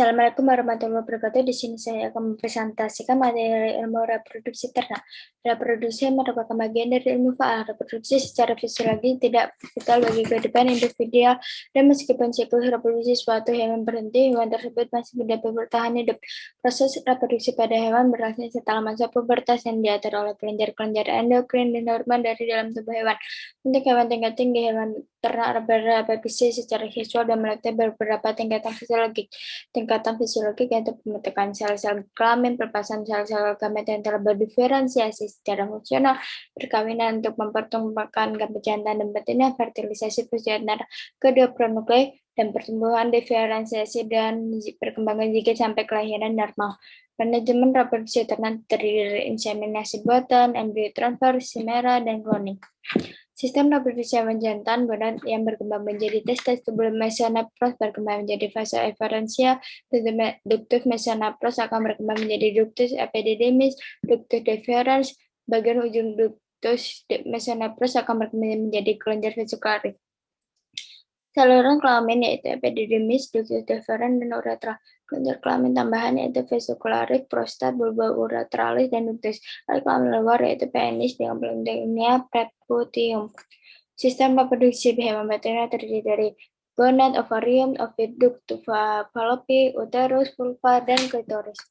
Assalamualaikum warahmatullahi wabarakatuh. Di sini saya akan mempresentasikan materi ilmu reproduksi ternak. Reproduksi merupakan bagian dari ilmu faal. Reproduksi secara fisiologi tidak vital bagi kehidupan individual, dan meskipun siklus reproduksi suatu hewan berhenti, hewan tersebut masih dapat bertahan hidup. Proses reproduksi pada hewan berlangsung setelah masa pubertas yang diatur oleh kelenjar-kelenjar endokrin dan hormon dari dalam tubuh hewan. Untuk hewan tingkat tinggi, hewan ternak bereproduksi secara seksual dan melalui beberapa tingkatan fisiologis. Tingkatan fisiologis yaitu pembentukan sel-sel kelamin, pelepasan sel-sel gamet yang telah berdiferensiasi secara fungsional, perkawinan untuk mempertemukan gamet jantan dan betina, fertilisasi fungsi antara kedua pronuklei, dan pertumbuhan diferensiasi dan perkembangan zigit sampai kelahiran normal. Manajemen reproduksi ternak terdiri dari inseminasi buatan, embrio transfer, chimera, dan cloning. Sistem reproduksi hewan jantan gonad yang berkembang menjadi testes sebelum mesonephros berkembang menjadi fase eferensia. Ductus mesonephros akan berkembang menjadi ductus epididymis, ductus deferens. Bagian ujung ductus mesonephros akan berkembang menjadi kelenjar vesicularis. Saluran kelamin yaitu epididymis, ductus deferens, dan uretra. Kelenjar kelamin tambahan yaitu vesicularis, prostat, bulba uretralis, dan ductus. Kelamin luar yaitu penis dengan bentuknya preputium. Sistem reproduksi hewan betina terdiri dari gonad, ovarium, ovid, ductus fallopi, uterus, vulva, dan klitoris.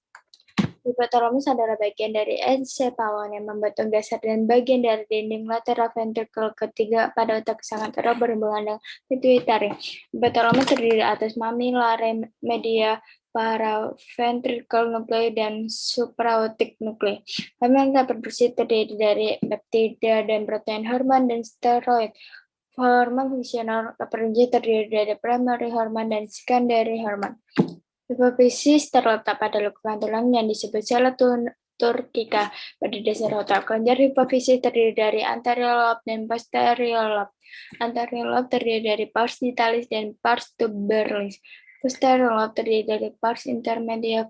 Hipotalamus adalah bagian dari encephalon yang membentuk dasar dan bagian dari dinding lateral ventricle ketiga pada otak sangat erat berhubungan dengan pituitari. Hipotalamus terdiri atas mamillary media, paraventricle nuclei, dan supraotic nuclei. Hormon reproduksi terdiri dari peptida dan protein, hormon, dan steroid. Hormon fungsional reproduksi terdiri dari primary hormon dan secondary hormon. Hipofisis terletak pada lekukan tulang yang disebut sella turcica pada dasar otak. Kelenjar hipofisis terdiri dari anterior lobe dan posterior lobe. Anterior lobe terdiri dari pars dentalis dan pars tuberculis. Posterior lobe terdiri dari pars intermedia,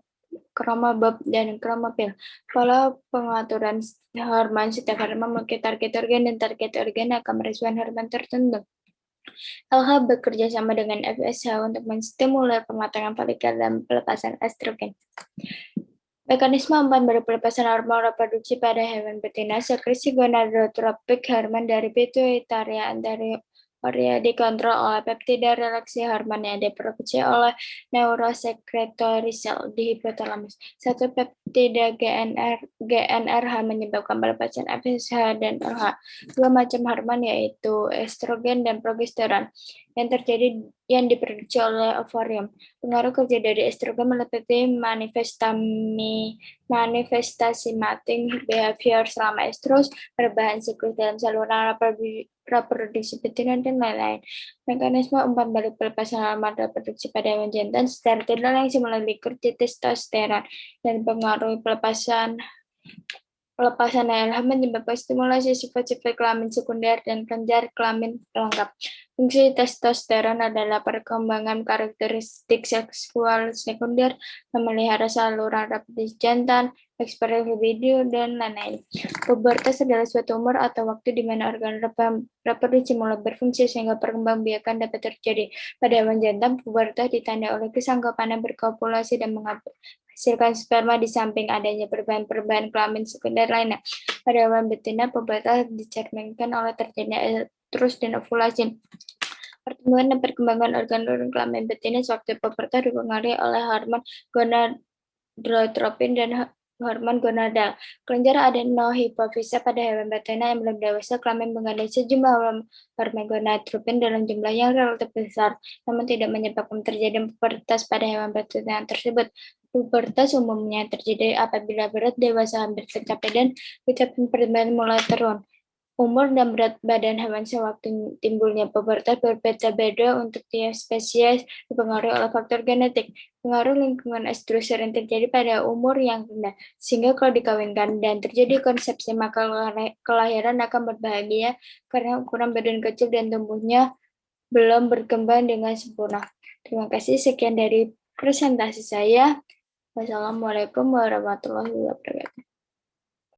kromobulb, dan kromopil. Pola pengaturan hormon setiap hormon memiliki target organ, dan target organ akan merespon hormon tertentu. LH bekerja sama dengan FSH untuk menstimulir pematangan folikel dan pelepasan estrogen. Mekanisme umpan dari pelepasan hormon reproduksi pada hewan betina, sekresi gonadotropik, hormon dari pituitari anterioria dikontrol oleh peptida relaksi hormon yang diproduksi oleh neurosekretori sel di hipotalamus. Satu peptida GnRH menyebabkan pelepasan FSH dan LH. Dua macam hormon yaitu estrogen dan progesteron yang diproduksi oleh ovarium. Pengaruh kerja dari estrogen meliputi manifestasi mating behavior selama estrus, perubahan siklus dalam saluran reproduksi betina, dan lain-lain. Mekanisme umpan balik pelepasan hormon reproduksi pada hewan jantan secara tidak langsung melalui kerja testosteron dan pengaruh pelepasan LH menyebabkan stimulasi sifat-sifat kelamin sekunder dan kelenjar kelamin pelengkap. Fungsi testosteron adalah perkembangan karakteristik seksual sekunder, memelihara saluran reproduksi jantan, ekspresi libido, dan lain-lain. Pubertas adalah suatu umur atau waktu di mana organ reproduksi mulai berfungsi sehingga perkembangbiakan dapat terjadi. Pada hewan jantan, pubertas ditandai oleh kesanggupan berkopulasi dan menghasilkan sperma di samping adanya perubahan-perubahan kelamin sekunder lainnya. Pada hewan betina, pubertas dicerminkan oleh terjadinya estrus dan ovulasi. Pertumbuhan dan perkembangan organ-organ kelamin betina sewaktu pubertas dipengaruhi oleh hormon gonadotropin dan hormon gonadal. Kelenjar adenohipofisa pada hewan betina yang belum dewasa kelamin mengandung sejumlah hormon gonadotropin dalam jumlah yang relatif besar, namun tidak menyebabkan terjadi pubertas pada hewan betina tersebut. Pubertas umumnya terjadi apabila berat dewasa hampir tercapai dan kecepatan pertumbuhan mulai turun. Umur dan berat badan hewan sewaktu timbulnya pubertas berbeda-beda untuk tiap spesies, dipengaruhi oleh faktor genetik. Pengaruh lingkungan estrus sering terjadi pada umur yang rendah, sehingga kalau dikawinkan dan terjadi konsepsi, maka kelahiran akan berbahaya karena ukuran badan kecil dan tumbuhnya belum berkembang dengan sempurna. Terima kasih, sekian dari presentasi saya. Wassalamualaikum warahmatullahi wabarakatuh.